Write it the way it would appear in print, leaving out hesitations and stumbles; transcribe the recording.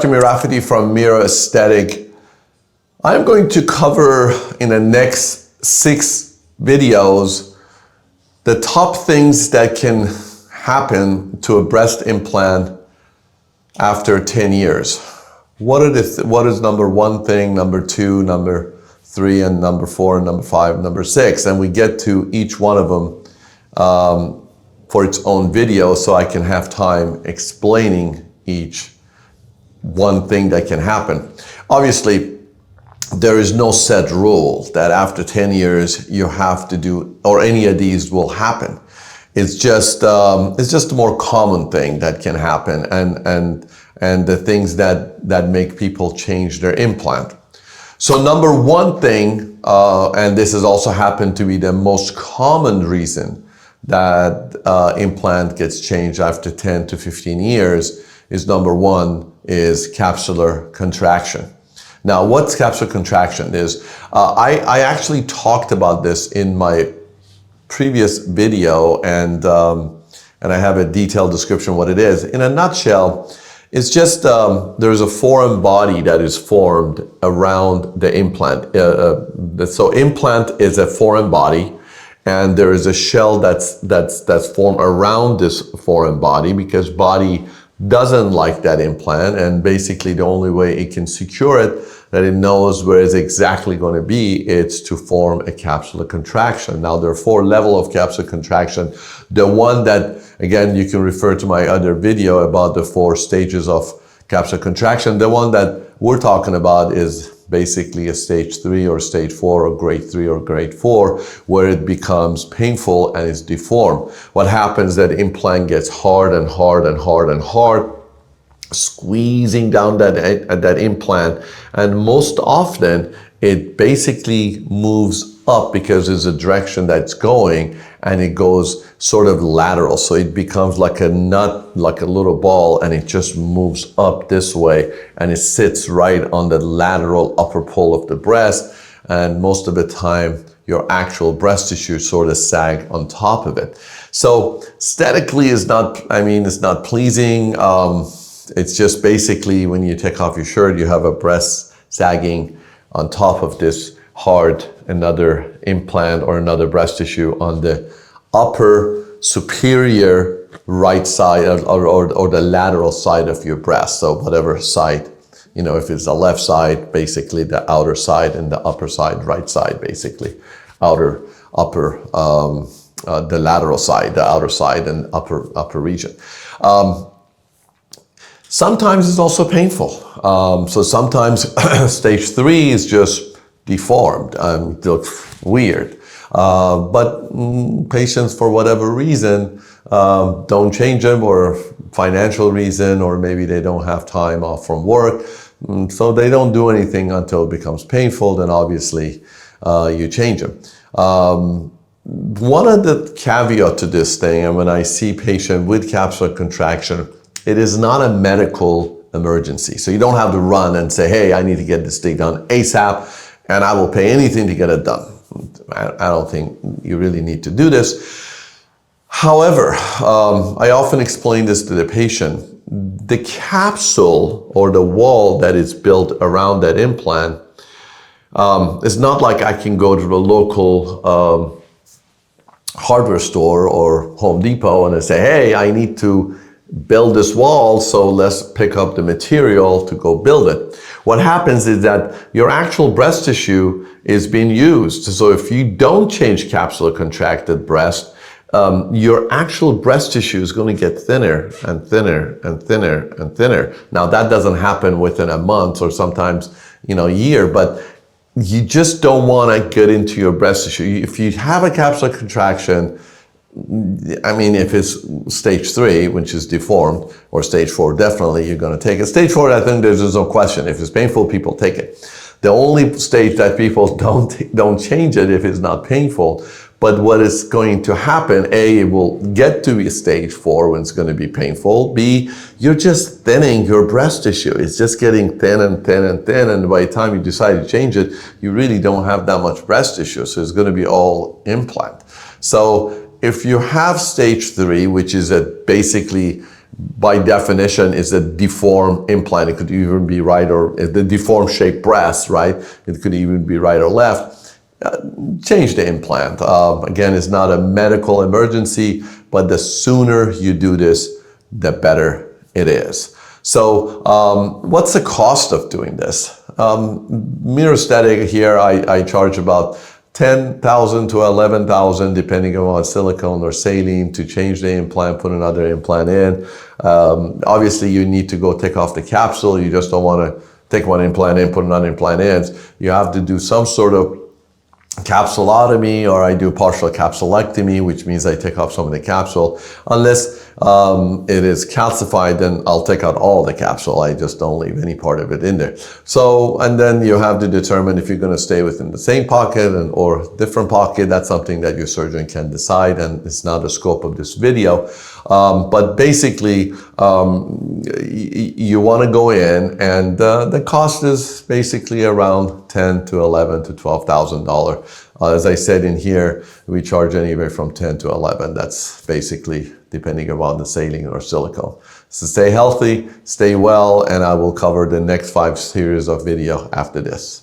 Mirrafati from Mira Aesthetic. I'm going to cover in the next 6 videos the top things that can happen to a breast implant after 10 years. What is number 1 thing, number 2, number 3, and number 4, and number 5, number 6, and we get to each one of them for its own video so I can have time explaining each one thing that can happen. Obviously, there is no set rule that after 10 years you have to do, or any of these will happen. It's just a more common thing that can happen, and the things that make people change their implant. So number 1 thing, and this has also happened to be the most common reason that implant gets changed after 10 to 15 years, is number 1 is capsular contraction. Now, what's capsular contraction is, I actually talked about this in my previous video, and I have a detailed description what it is. In a nutshell, it's just there's a foreign body that is formed around the implant. So implant is a foreign body, and there is a shell that's formed around this foreign body, because body doesn't like that implant, and basically the only way it can secure it, that it knows where it's exactly going to be, it's to form a capsular contraction. Now, there are 4 levels of capsular contraction. The one that, again, you can refer to my other video about the 4 stages of capsular contraction. The one that we're talking about is basically a stage 3 or stage 4 or grade 3 or grade 4, where it becomes painful and is deformed. What happens, that implant gets hard and hard and hard and hard, squeezing down that implant, and most often it basically moves up because there's a direction that's going, and it goes sort of lateral. So it becomes like a nut, like a little ball, and it just moves up this way, and it sits right on the lateral upper pole of the breast, and most of the time your actual breast tissue sort of sag on top of it. So aesthetically it's not pleasing. It's just basically when you take off your shirt, you have a breast sagging on top of this hard, another implant or another breast tissue on the upper superior right side or the lateral side of your breast. So whatever side, if it's the left side, basically the outer side, and the upper side, right side, basically upper, the lateral side, the outer side, and upper region. Sometimes it's also painful. So sometimes stage 3 is just deformed, it looks weird. But patients, for whatever reason, don't change them, or financial reason, or maybe they don't have time off from work. So they don't do anything until it becomes painful, then obviously you change them. One of the caveat to this thing, and when I see patient with capsular contraction, it is not a medical emergency. So you don't have to run and say, hey, I need to get this thing done ASAP, and I will pay anything to get it done. I don't think you really need to do this. However, I often explain this to the patient. The capsule or the wall that is built around that implant, it's not like I can go to the local hardware store or Home Depot and I say, hey, I need to build this wall, so let's pick up the material to go build it. What happens is that your actual breast tissue is being used. So if you don't change capsular contracted breast, your actual breast tissue is going to get thinner and thinner and thinner and thinner. Now, that doesn't happen within a month or sometimes, a year, but you just don't want to get into your breast tissue. If you have a capsular contraction, if it's stage 3, which is deformed, or stage 4, definitely you're going to take it. Stage 4, I think there's no question. If it's painful, people take it. The only stage that people don't change it if it's not painful. But what is going to happen, A, it will get to a stage 4 when it's going to be painful. B, you're just thinning your breast tissue. It's just getting thin and thin and thin. And by the time you decide to change it, you really don't have that much breast tissue. So it's going to be all implant. So if you have stage 3, which is basically by definition is a deformed implant. It could even be right or the deformed shaped breast, right? It could even be right or left. Change the implant. Again, it's not a medical emergency, but the sooner you do this, the better it is. So what's the cost of doing this? Mira Aesthetic here, I charge about $10,000 to $11,000 depending on silicone or saline to change the implant, put another implant in. Obviously you need to go take off the capsule. You just don't want to take one implant in, put another implant in. You have to do some sort of capsulotomy, or I do partial capsulectomy, which means I take off some of the capsule. Unless it is calcified, then I'll take out all the capsule. I just don't leave any part of it in there. So, and then you have to determine if you're going to stay within the same pocket or different pocket. That's something that your surgeon can decide, and it's not the scope of this video. But basically, you want to go in, and the cost is basically around $10,000 to $11,000 to $12,000. As I said in here, we charge anywhere from 10 to 11. That's basically depending upon the saline or silicone. So stay healthy, stay well, and I will cover the next 5 series of video after this.